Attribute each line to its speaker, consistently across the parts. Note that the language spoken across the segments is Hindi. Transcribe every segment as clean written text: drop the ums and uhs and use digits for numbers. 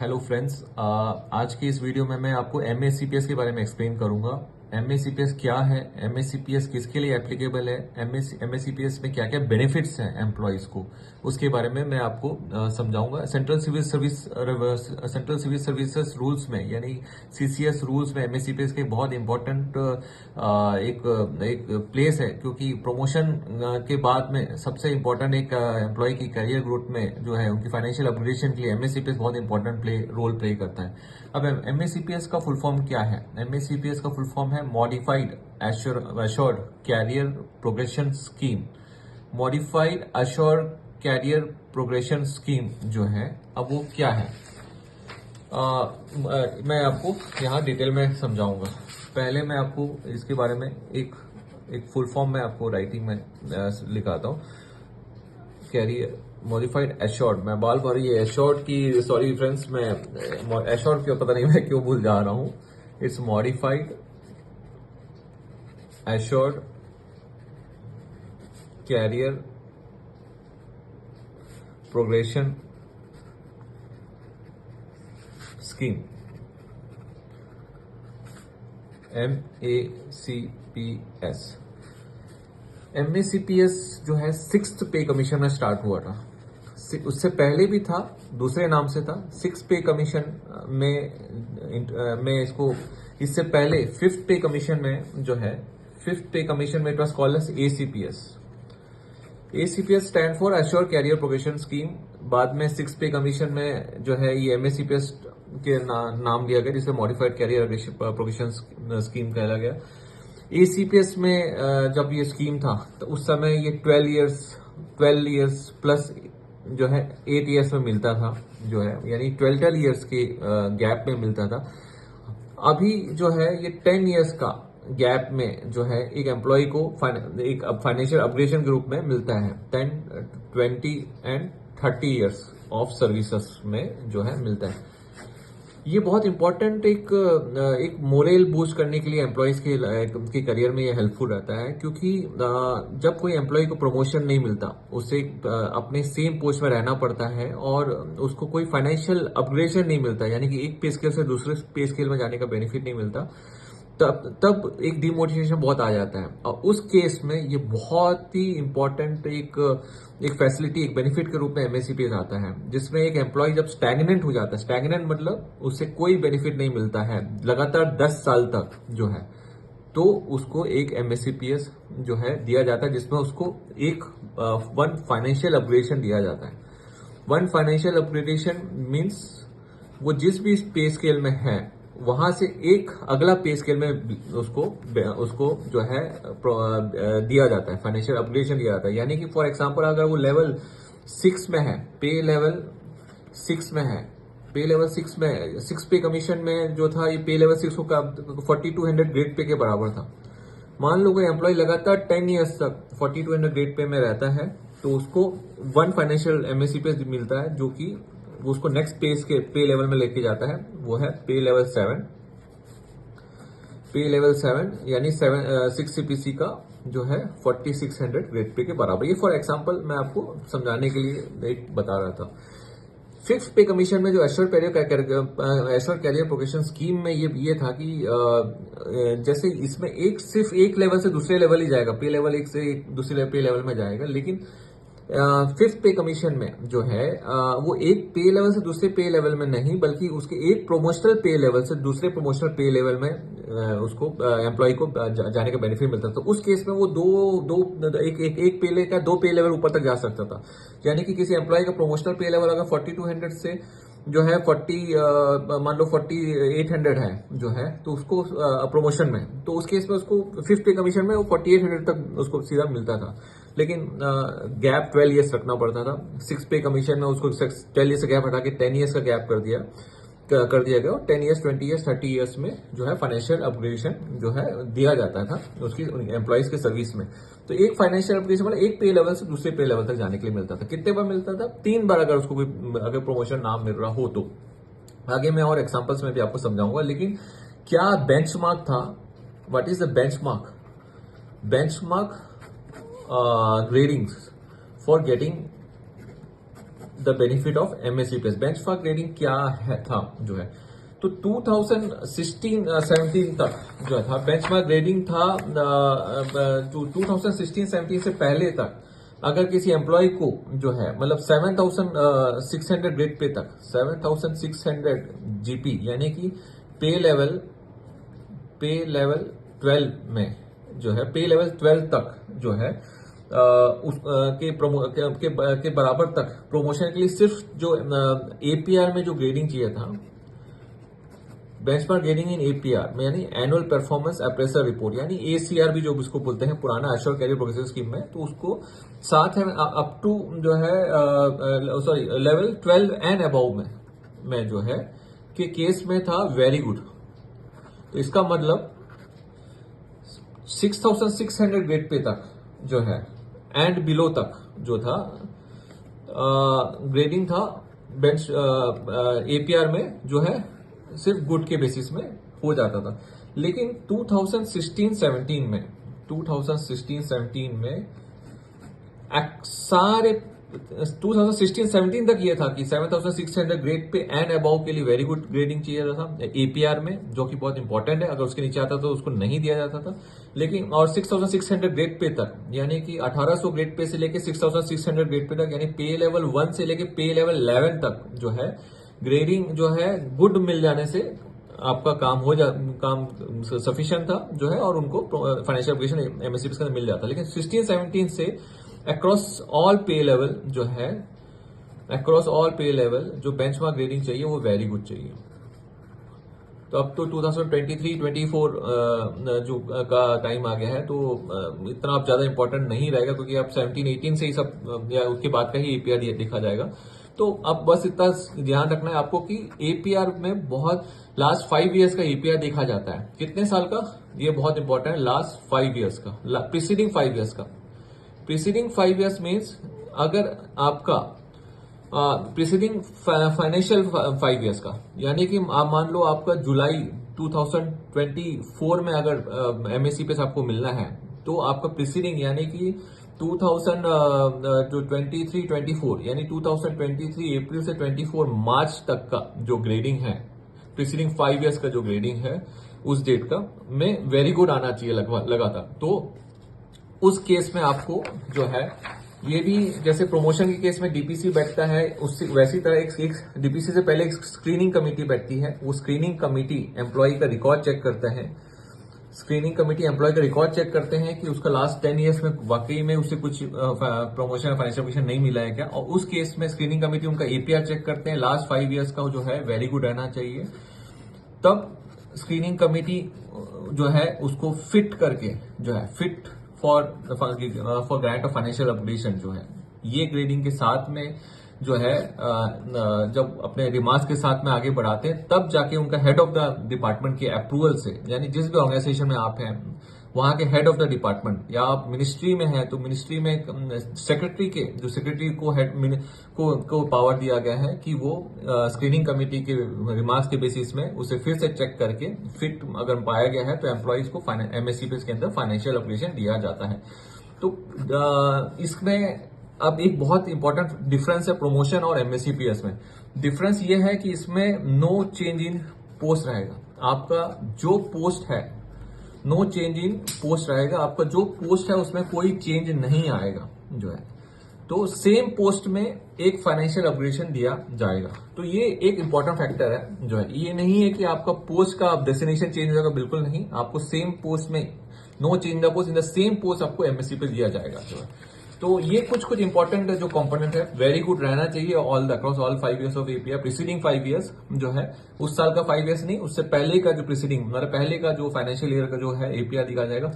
Speaker 1: हेलो फ्रेंड्स, आज की इस वीडियो में मैं आपको एमएसीपीएस के बारे में एक्सप्लेन करूंगा। एमएसीपीएस क्या है, एमएसीपीएस किसके लिए एप्लीकेबल है, एमएसीपीएस में क्या क्या बेनिफिट्स हैं एम्प्लॉयज को, उसके बारे में मैं आपको समझाऊंगा। सेंट्रल सिविल सर्विसेज रूल्स में यानी सीसीएस रूल्स में एमएसीपीएस के बहुत इंपॉर्टेंट एक प्लेस है, क्योंकि प्रमोशन के बाद में सबसे इंपॉर्टेंट एक एम्प्लॉय की करियर ग्रोथ में जो है उनकी फाइनेंशियल अपग्रेडेशन के लिए एमएसीपीएस बहुत इंपॉर्टेंट रोल प्ले करता है। अब एमएसीपीएस का फुल फॉर्म क्या है? एमएसीपीएस का फुल फॉर्म है modified assured career progression scheme. Modified assured career progression scheme जो है, अब वो क्या है मैं आपको यहाँ डिटेल में समझाऊंगा। पहले मैं आपको इसके बारे में एक फुल फॉर्म में आपको राइटिंग में लिखाता हूँ। कैरियर मॉडिफाइड एश्योर्ड, मैं बार बार ये एश्योर्ड की सॉरी फ्रेंड्स, मैं एश्योर्ड क्यों पता नहीं मैं क्यों भूल जा रहा हूँ। It's modified assured career progression scheme, MACPS। MACPS जो है 6th पे कमीशन में स्टार्ट हुआ था। उससे पहले भी था, दूसरे नाम से था। 6th पे कमीशन में इसको, इससे पहले 5th पे कमीशन में जो है, 5th पे कमीशन में it was called as ACPS। ACPS stand for assure career progression scheme. बाद में 6th पे कमीशन में जो है ये MACPS के नाम दिया गया, जिसे मॉडिफाइड कैरियर प्रोग्रेशन स्कीम कहला गया। ACPS में जब ये स्कीम था तो उस समय ये 12 इयर्स प्लस जो है 8 इयर्स में मिलता था, जो है यानी 12 इयर्स के गैप में मिलता था। अभी जो है ये 10 इयर्स का गैप में जो है एक एम्प्लॉय को एक फाइनेंशियल अपग्रेडेशन के रूप में मिलता है। 10, 20 एंड 30 इयर्स ऑफ सर्विसेज में जो है मिलता है। ये बहुत इंपॉर्टेंट एक मोरल बूस्ट करने के लिए एम्प्लॉयज के करियर में ये हेल्पफुल रहता है, क्योंकि जब कोई एम्प्लॉय को प्रमोशन नहीं मिलता, उसे अपने सेम पोस्ट में रहना पड़ता है और उसको कोई फाइनेंशियल अपग्रेडेशन नहीं मिलता, यानी कि एक पे स्केल से दूसरे पे स्केल में जाने का बेनिफिट नहीं मिलता, तब एक डिमोटिवेशन बहुत आ जाता है। और उस केस में ये बहुत ही इंपॉर्टेंट एक फैसिलिटी, एक बेनिफिट के रूप में एमएसीपीएस आता है, जिसमें एक एम्प्लॉय जब स्टैग्नेंट हो जाता है, स्टैग्नेंट मतलब उससे कोई बेनिफिट नहीं मिलता है लगातार 10 साल तक जो है, तो उसको एक एमएसीपीएस जो है दिया जाता है, जिसमें उसको एक वन फाइनेंशियल अपग्रेडेशन दिया जाता है। वन फाइनेंशियल अपग्रेडेशन मीन्स वो जिस भी पे स्केल में है वहां से एक अगला पे स्केल में उसको जो है दिया जाता है, फाइनेंशियल अपग्रेडेशन दिया जाता है। यानी कि फॉर एग्जांपल अगर वो लेवल 6 में है, पे लेवल 6 में है, पे लेवल 6 में 6 पे कमीशन में जो था, ये पे लेवल 6 को 4200 ग्रेड पे के बराबर था। मान लो कोई एम्प्लॉय लगातार 10 ईयर्स तक 4200 ग्रेड पे में रहता है, तो उसको वन फाइनेंशियल MACPS मिलता है, जो कि वो उसको नेक्स्ट पे लेवल में लेके जाता है। वो है पे लेवल 7। पे लेवल 7 यानी 6 CPC का जो है 4600 ग्रेड पे के बराबर। ये फॉर एग्जांपल मैं आपको समझाने के लिए एक बता रहा था। 5th पे कमीशन में जो एश्योर्ड कैरियर प्रोग्रेशन स्कीम में ये था कि जैसे इसमें सिर्फ एक लेवल से दूसरे लेवल ही जाएगा, पे लेवल 1 से दूसरे पे लेवल में जाएगा, लेकिन 5th पे कमीशन में जो है वो एक पे लेवल से दूसरे पे लेवल में नहीं, बल्कि उसके एक प्रोमोशनल पे लेवल से दूसरे प्रोमोशनल पे लेवल में उसको एम्प्लॉय को जाने का बेनिफिट मिलता था। तो उस केस में वो एक पे लेवल ऊपर तक जा सकता था। यानी कि किसी एम्प्लॉय का प्रोमोशनल पे लेवल अगर 4200 से जो है 40 मान लो 4800 है जो है, तो उसको प्रमोशन में, तो उस केस में उसको 5th पे कमीशन में वो 4800 तक उसको सीधा मिलता था। लेकिन गैप 12 इयर्स रखना पड़ता था। 6 पे कमीशन में उसको 12 इयर्स का गैप हटा के 10 इयर्स का गैप कर दिया गया, और 10 इयर्स, 20 इयर्स, 30 इयर्स में जो है फाइनेंशियल अपग्रेडेशन जो है दिया जाता था उसकी एम्प्लॉयज के सर्विस में। तो एक फाइनेंशियल अपग्रेडेशन मतलब एक पे लेवल से दूसरे पे लेवल तक जाने के लिए मिलता था। कितने बार मिलता था? 3 बार, अगर उसको अगर प्रमोशन ना मिल रहा हो तो। आगे मैं और एग्जांपल्स में भी आपको समझाऊंगा। लेकिन क्या बेंचमार्क था? What is the benchmark? Benchmark gradings for getting the benefit of MSCPS. Benchmark grading क्या है था जो है, तो 2016-17 तक जो था बेंचमार्क ग्रेडिंग था। 2016-17 से पहले तक अगर किसी एम्प्लॉय को जो है मतलब 7,600 ग्रेड पे तक, 7,600 जीपी यानी कि पे लेवल 12 में जो है, पे लेवल 12 तक जो है के बराबर तक प्रमोशन के लिए सिर्फ जो एपीआर में जो ग्रेडिंग चाहिए था, बेंचमार्क ग्रेडिंग इन एपीआर में, यानी एनुअल परफॉर्मेंस अप्रेजल रिपोर्ट यानी एसीआर भी जो उसको बोलते हैं पुराना एश्योर्ड कैरियर प्रोग्रेसिव स्कीम में, तो उसको साथ है अप टू जो है लेवल 12 एंड अबव में जो है के केस में था वेरी गुड। तो इसका मतलब 6,600 ग्रेड पे तक जो है एंड बिलो तक जो था ग्रेडिंग था बेंच एपीआर में जो है सिर्फ गुड के बेसिस में हो जाता था। लेकिन 2016-17 में सारे 2016-17 तक ये था कि 7,600 ग्रेड पे एंड अबाउ के लिए वेरी गुड ग्रेडिंग चाहिए था एपीआर में, जो कि बहुत इंपॉर्टेंट है। अगर उसके नीचे आता तो उसको नहीं दिया जाता था। लेकिन और 6,600 ग्रेड पे तक यानी कि 1800 ग्रेड पे से लेके 6,600 ग्रेड पे तक यानी पे लेवल 1 से लेके पे लेवल 11 तक जो है ग्रेडिंग जो है गुड मिल जाने से आपका काम सफिशिएंट था जो है, और उनको फाइनेंशियल एप्लीकेशन एमएससीपीएस का मिल जाता। लेकिन 16-17 से अक्रॉस ऑल पे लेवल जो है, अक्रॉस ऑल पे लेवल जो बेंचमार्क ग्रेडिंग चाहिए वो वेरी गुड चाहिए। तो अब तो 2023-24 जो का टाइम आ गया है, तो इतना अब ज्यादा इंपॉर्टेंट नहीं रहेगा क्योंकि अब 17-18 से ही सब या उसके बाद का ही एपीआर देखा जाएगा। तो अब बस इतना ध्यान रखना है आपको कि एपीआर में बहुत लास्ट 5 इयर्स का एपीआर देखा जाता है। कितने साल का, ये बहुत इंपॉर्टेंट है, लास्ट 5 इयर्स का, प्रीसीडिंग 5 इयर्स का। प्रीसीडिंग 5 इयर्स मीन्स अगर आपका प्रीसीडिंग फाइनेंशियल 5 इयर्स का, यानी कि आप मान लो आपका जुलाई 2024 में अगर एमएससीपीएस आपको मिलना है, तो आपका प्रीसीडिंग यानी कि 2023-24 यानी 2023 अप्रैल से 24 मार्च तक का जो ग्रेडिंग है, प्रीसीडिंग 5 इयर्स का जो ग्रेडिंग है उस डेट का में वेरी गुड आना चाहिए लगातार। तो उस केस में आपको जो है ये भी जैसे प्रमोशन के केस में डीपीसी बैठता है, उससे वैसी तरह एक डीपीसी से पहले एक स्क्रीनिंग कमेटी बैठती है। वो स्क्रीनिंग कमेटी एम्प्लॉय का रिकॉर्ड चेक करता है। स्क्रीनिंग कमेटी एम्प्लॉय का रिकॉर्ड चेक करते हैं कि उसका लास्ट 10 इयर्स में वाकई में उसे कुछ प्रमोशन या फाइनेंशियल एप्लीकेशन नहीं मिला है क्या, और उस केस में स्क्रीनिंग कमेटी उनका एपीआर चेक करते हैं, लास्ट 5 इयर्स का जो है वेरी गुड रहना चाहिए। तब स्क्रीनिंग कमेटी जो है उसको फिट करके जो है fit for grant of financial updation जो है, ये ग्रेडिंग के साथ में जो है जब अपने रिमार्क्स के साथ में आगे बढ़ाते हैं, तब जाके उनका हेड ऑफ द डिपार्टमेंट के अप्रूवल से, यानी जिस भी ऑर्गेनाइजेशन में आप हैं वहां के हेड ऑफ द डिपार्टमेंट, या आप मिनिस्ट्री में हैं तो मिनिस्ट्री में सेक्रेटरी के जो सेक्रेटरी को हेड को पावर दिया गया है कि वो स्क्रीनिंग कमेटी के रिमार्क्स के बेसिस में उसे फिर से चेक करके फिट अगर पाया गया है तो एम्प्लॉइज को एमएससीपीएस के अंदर फाइनेंशियल अपडेशन दिया जाता है। तो इसमें अब एक बहुत इंपॉर्टेंट डिफरेंस है प्रमोशन और एमएससीपीएस में। डिफरेंस ये है कि इसमें नो चेंज इन पोस्ट रहेगा। आपका जो पोस्ट है, नो चेंज इन पोस्ट रहेगा। आपका जो पोस्ट है उसमें कोई चेंज नहीं आएगा जो है। तो सेम पोस्ट में एक फाइनेंशियल अपग्रेडेशन दिया जाएगा। तो ये एक इंपॉर्टेंट फैक्टर है जो है। ये नहीं है कि आपका पोस्ट का डेस्टिनेशन चेंज हो जाएगा, बिल्कुल नहीं। आपको सेम पोस्ट में no change the post, in the same post आपको एमएससी पे दिया जाएगा जो है। तो ये कुछ इंपॉर्टेंट जो कंपोनेंट है, वेरी गुड रहना चाहिए all across all 5 years of APR. Preceding 5 years जो है, उस साल का 5 इयर्स नहीं, उससे पहले का जो प्रीसीडिंग मतलब पहले का जो फाइनेंशियल ईयर का जो है एपीआर दिखा जाएगा।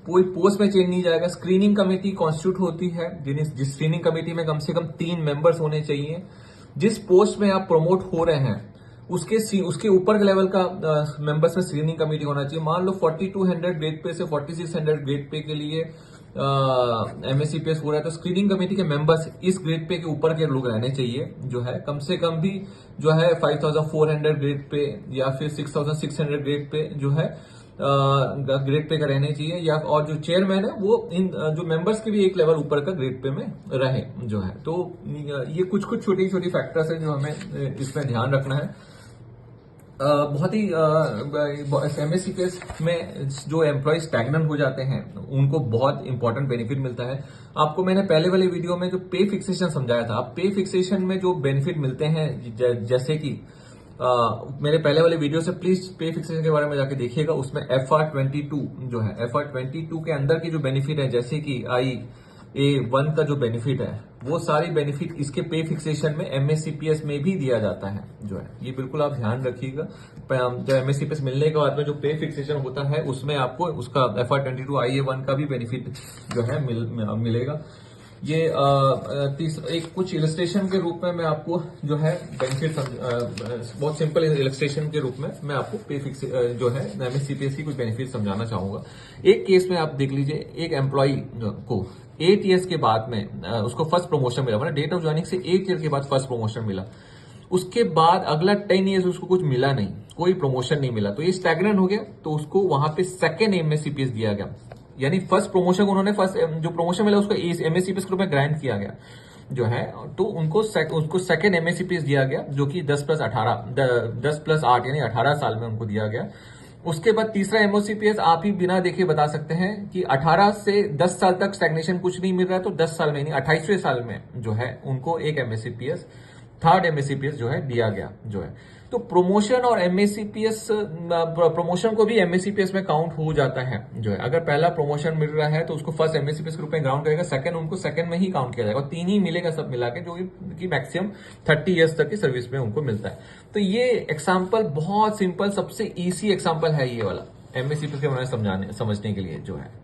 Speaker 1: कोई पोस्ट में चेंज नहीं जाएगा। स्क्रीनिंग कमेटी कॉन्स्टिट्यूट होती है, जिस स्क्रीनिंग कमेटी में कम से कम 3 मेंबर्स होने चाहिए। जिस पोस्ट में आप प्रमोट हो रहे हैं उसके ऊपर के लेवल का मेंबर्स में स्क्रीनिंग कमेटी होना चाहिए। मान लो 4200 ग्रेड पे से 4600 ग्रेड पे के लिए एमएससीपीएस हो रहा है, तो स्क्रीनिंग कमेटी के मेंबर्स इस ग्रेड पे के ऊपर के लोग रहने चाहिए जो है। कम से कम भी जो है 5400 ग्रेड पे या फिर 6600 ग्रेड पे जो है ग्रेड पे का रहने चाहिए, या और जो चेयरमैन है वो इन जो मेंबर्स के भी एक लेवल ऊपर का ग्रेड पे में रहे जो है। तो ये कुछ कुछ छोटी छोटी फैक्टर्स है जो हमें इसमें ध्यान रखना है। बहुत ही एमएससीपीएस में जो एम्प्लॉय स्टैग्नेंट हो जाते हैं उनको बहुत इंपॉर्टेंट बेनिफिट मिलता है। आपको मैंने पहले वाले वीडियो में जो पे फिक्सेशन समझाया था, आप पे फिक्सेशन में जो बेनिफिट मिलते हैं जैसे कि मेरे पहले वाले वीडियो से प्लीज पे फिक्सेशन के बारे में जाके देखिएगा। उसमें FR22 जो है, FR22 के अंदर की जो बेनिफिट है, जैसे कि IA1 का जो बेनिफिट है, वो सारी बेनिफिट इसके पे फिक्सेशन में एमएससीपीएस में भी दिया जाता है जो है। ये बिल्कुल आप ध्यान रखिएगा। जब एमएससीपीएस मिलने के बाद में जो पे फिक्सेशन होता है उसमें आपको उसका FR22 IA1 का भी बेनिफिट जो है मिलेगा। ये एक कुछ इलस्ट्रेशन के रूप में मैं आपको जो है बेनिफिट बहुत सिंपल इलस्ट्रेशन के रूप में मैं आपको पे फिक्स जो है एमएससीपीएस की कुछ बेनिफिट समझाना चाहूंगा। एक केस में आप देख लीजिए, एक एम्प्लॉय को 8 ईयर्स के बाद में उसको फर्स्ट प्रमोशन मिला, मतलब डेट ऑफ ज्वाइनिंग से 8 ईयर के बाद फर्स्ट प्रमोशन मिला। उसके बाद अगला 10 ईयर्स उसको कुछ मिला नहीं, कोई प्रमोशन नहीं मिला, तो ये स्टैग्नेंट हो गया। तो उसको वहां पे सेकेंड एमएससीपीएस दिया गया, यानी फर्स्ट प्रमोशन उन्होंने फर्स्ट जो प्रमोशन मिला उसको एमएससीपीएस के रूप में ग्रांट किया गया जो है। तो उनको सेकेंड एमएससीपीएस दिया गया जो कि 10+8 यानी 18 साल में उनको दिया गया। उसके बाद तीसरा एमओसीपीएस आप ही बिना देखे बता सकते हैं कि 18 से 10 साल तक स्टैग्नेशन कुछ नहीं मिल रहा है, तो 10 साल में यानी 28वें साल में जो है उनको एक एमएससीपीएस, थर्ड एमएससीपीएस जो है दिया गया जो है। तो प्रमोशन और एमएससीपीएस, प्रमोशन को भी एमएससीपीएस में काउंट हो जाता है जो है। अगर पहला प्रमोशन मिल रहा है तो उसको फर्स्ट एमएससीपीएस के रूप में काउंट करेगा, सेकंड उनको सेकंड में ही काउंट किया जाएगा, 3 ही मिलेगा सब मिला के, जो कि मैक्सिमम 30 ईयर्स तक की सर्विस में उनको मिलता है। तो ये एग्जाम्पल बहुत सिंपल, सबसे ईजी एग्जाम्पल है ये वाला एमएससीपीएस के बारे में समझने के लिए जो है।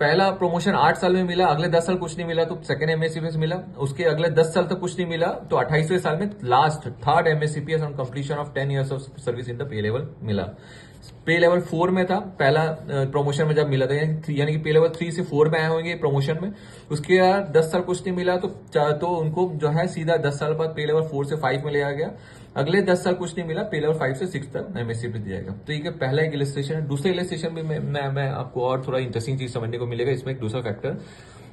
Speaker 1: पहला प्रमोशन 8 साल में मिला, अगले 10 साल कुछ नहीं मिला तो सेकंड एमएससीपीएस मिला, उसके अगले 10 साल तक कुछ नहीं मिला तो 28वें साल में last third MSCPS on completion of 10 years of service in the pay level मिला। पे लेवल 4 में था पहला प्रमोशन में जब मिला था, यानी कि पे लेवल 3 से 4 में आए होंगे प्रमोशन में। उसके बाद 10 साल कुछ नहीं मिला तो उनको जो है सीधा 10 साल बाद पे लेवल 4 से 5 में ले आ गया। अगले 10 साल कुछ नहीं मिला, पे लेवल 5 से 6 तक एमएससीपीएस दिया जाएगा। तो ये पहला एक इलस्ट्रेशन है। दूसरा इलस्ट्रेशन भी मैं आपको और थोड़ा इंटरेस्टिंग चीज समझने को मिलेगा इसमें। एक दूसरा फैक्टर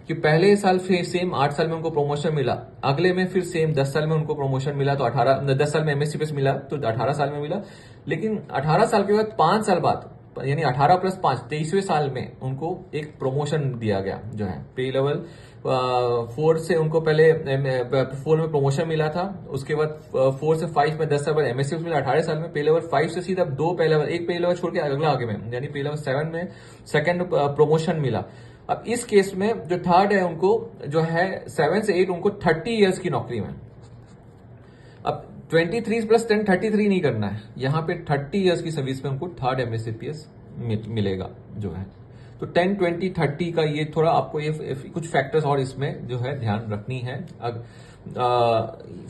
Speaker 1: कि पहले साल फिर सेम 8 साल में उनको प्रमोशन मिला, अगले में फिर सेम 10 साल में उनको प्रमोशन मिला, तो 10 साल में एमएससीपीएस मिला तो 18 साल में मिला। लेकिन 18 साल के बाद 5 साल बाद यानी 18+5 23वें साल में उनको एक प्रमोशन दिया गया जो है। पे लेवल 4 से उनको पहले 4 में प्रमोशन मिला था, उसके बाद 4 से 5 में 10 साल बाद एमएससीपीएस मिला 18 साल में। पे लेवल 5 से सीधा एक पे लेवल छोड़ के अगला आगे में यानी पे लेवल 7 में सेकंड प्रमोशन मिला। अब इस केस में जो थर्ड है उनको जो है 7 से 8 उनको 30 इयर्स की नौकरी में। अब 23+10 33 नहीं करना है, यहाँ पे 30 इयर्स की सर्विस में उनको थर्ड एमएससीपीएस मिलेगा जो है। तो 10, 20, 30 का ये थोड़ा आपको ये कुछ फैक्टर्स और इसमें जो है ध्यान रखनी है।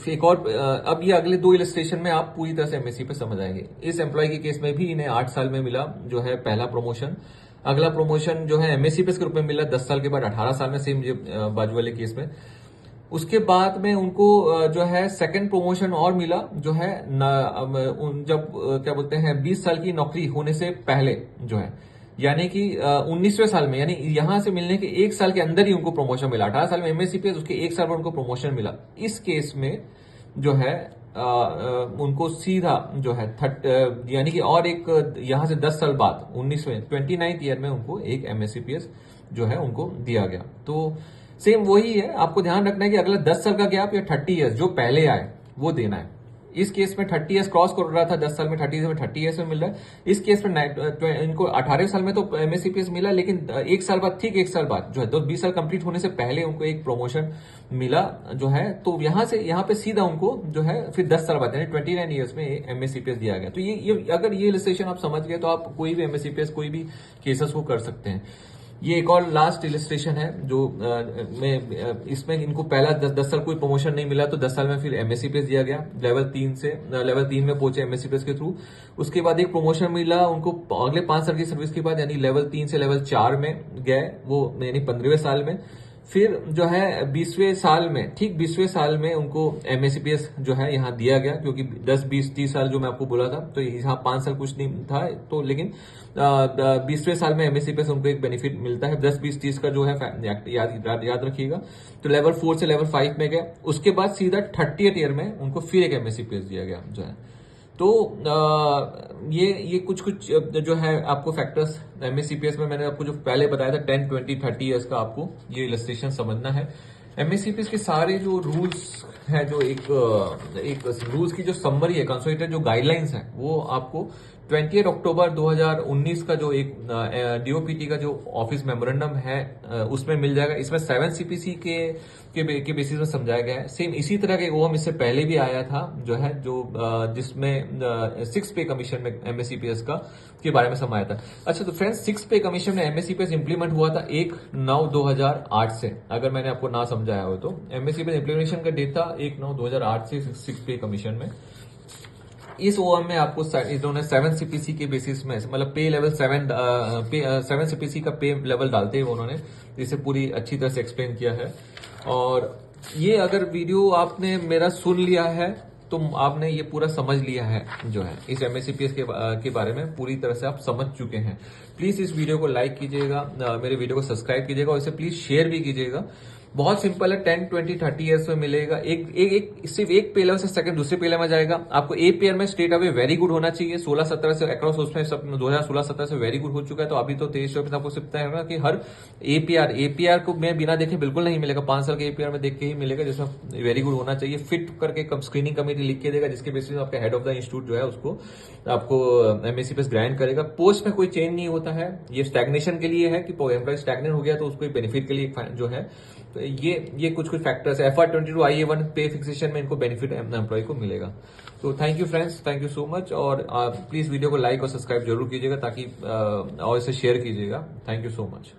Speaker 1: एक और अब ये अगले 2 इलस्ट्रेशन में आप पूरी तरह से एमएससी पे समझ आएंगे। इस एम्प्लॉय के केस में भी इन्हें 8 साल में मिला जो है पहला प्रमोशन, अगला प्रमोशन जो है एमएससीपीएस के रूप में मिला 10 साल के बाद 18 साल में, सेम बाजू वाले केस में। उसके बाद में उनको जो है सेकंड प्रमोशन और मिला जो है जब क्या बोलते हैं 20 साल की नौकरी होने से पहले जो है, यानी कि 19वें साल में, यानी यहां से मिलने के 1 साल के अंदर ही उनको प्रमोशन मिला। 18 साल में एमएससीपीएस, उसके 1 साल बाद उनको प्रमोशन मिला। इस केस में जो है उनको सीधा जो है यानी कि और एक यहां से 10 साल बाद 29th ईयर में उनको एक एमएससीपीएस जो है उनको दिया गया। तो सेम वही है, आपको ध्यान रखना है कि अगला 10 साल का गैप या 30 इयर्स जो पहले आए वो देना है। इस केस में 30 इयर्स क्रॉस कर रहा था 10 साल में, 30 इयर्स में मिल रहा है। इस केस में इनको 18 साल में तो एमएससीपीएस मिला, लेकिन 1 साल बाद, ठीक 1 साल बाद जो है, तो 20 साल कंप्लीट होने से पहले उनको एक प्रमोशन मिला जो है। तो यहाँ पे सीधा उनको जो है फिर 10 साल बाद यानी 29 इयर्स में एमएससीपीएस दिया गया। तो ये अगर ये इलस्ट्रेशन आप समझ गए तो आप कोई भी एमएससीपीएस कोई भी केसेस को कर सकते हैं। ये एक और लास्ट इलस्ट्रेशन है जो इसमें इनको पहला 10 साल कोई प्रमोशन नहीं मिला तो 10 साल में फिर एमएससीपीएस दिया गया, लेवल 3 में पहुंचे एमएससीपीएस के थ्रू। उसके बाद एक प्रमोशन मिला उनको अगले 5 साल की सर्विस के बाद, यानी लेवल 3 से लेवल 4 में गए वो, यानी 15वें साल में। फिर जो है 20वें साल में, ठीक 20वें साल में उनको एमएससीपीएस जो है यहाँ दिया गया, क्योंकि 10, 20, 30 साल जो मैं आपको बोला था, तो यहाँ 5 साल कुछ नहीं था, तो लेकिन 20वें साल में एमएससीपीएस उनको एक बेनिफिट मिलता है। 10, 20, 30 का जो है याद रखिएगा। तो लेवल 4 से लेवल 5 में गया, उसके बाद सीधा 30th ईयर में उनको फिर एक एमएससीपीएस दिया गया जो है। तो ये कुछ जो है आपको फैक्टर्स एमएससीपीएस में मैंने आपको जो पहले बताया था 10, 20, 30 इयर्स का, आपको ये इलस्ट्रेशन समझना है। एमएससीपीएस के सारे जो रूल्स है, जो एक रूल्स की जो समरी है, कंसोलिडेटेड जो गाइडलाइंस है, वो आपको 20 अक्टूबर 2019 का जो एक डीओपीटी का जो ऑफिस मेमोरेंडम है उसमें मिल जाएगा। इसमें 7 सीपीसी के बेसिस में समझाया गया है। सेम इसी तरह का ओएम इससे पहले भी आया था जो है, जिसमें 6 पे कमीशन में एमएससीपीएस का के बारे में समझाया था। अच्छा, तो फ्रेंड्स 6 पे कमीशन में एमएससीपीएस इंप्लीमेंट हुआ था 1/9/2008 से, अगर मैंने आपको ना समझाया हो तो। एमएससीपीएस इंप्लीमेंटेशन का डेट था 1/9/2008 से 6 पे कमीशन में। इस ओएम में आपको इन्होंने 7 सीपीसी के बेसिस में, मतलब पे लेवल 7 सीपीसी का पे लेवल डालते हुए उन्होंने इसे पूरी अच्छी तरह से एक्सप्लेन किया है। और ये अगर वीडियो आपने मेरा सुन लिया है तो आपने ये पूरा समझ लिया है जो है, इस एमएससीपीएस के बारे में पूरी तरह से आप समझ चुके हैं। प्लीज इस वीडियो को लाइक कीजिएगा, मेरे वीडियो को सब्सक्राइब कीजिएगा और इसे प्लीज शेयर भी कीजिएगा। बहुत सिंपल है, 10, 20, 30 ईयर्स में मिलेगा। सिर्फ एक पे लेवल से सेकंड दूसरे पे लेवल में जाएगा। आपको ए पेयर में स्ट्रेट अवे वेरी गुड होना चाहिए। 16-17 से अक्रॉस, उसमें सब 2016-17 से वेरी गुड हो चुका है, तो अभी तो 23-24 आपको सिर्फ है ना कि हर एपीआर को मैं बिना देखे बिल्कुल नहीं मिलेगा। 5 साल के एपीआर में देख के ही मिलेगा, जिसमें वेरी गुड होना चाहिए। फिट करके स्क्रीनिंग कमेटी लिख के देगा, जिसके बेसिस आपका हेड ऑफ द इंस्टीट्यूट जो है उसको आपको एमएससीपीएस ग्रांट करेगा। पोस्ट में कोई चेंज नहीं होता है, ये स्टैग्नेशन के लिए है कि एम्प्लॉय स्टैग्नेट हो गया तो उसको बेनिफिट के लिए जो है। तो ये कुछ फैक्टर्स है। FR22 IA1 पे फिक्सेशन में इनको बेनिफिट एम्प्लॉय को मिलेगा। तो thank you friends, thank you so much. और प्लीज वीडियो को लाइक और सब्सक्राइब जरूर कीजिएगा, ताकि और इसे शेयर कीजिएगा। Thank you so much.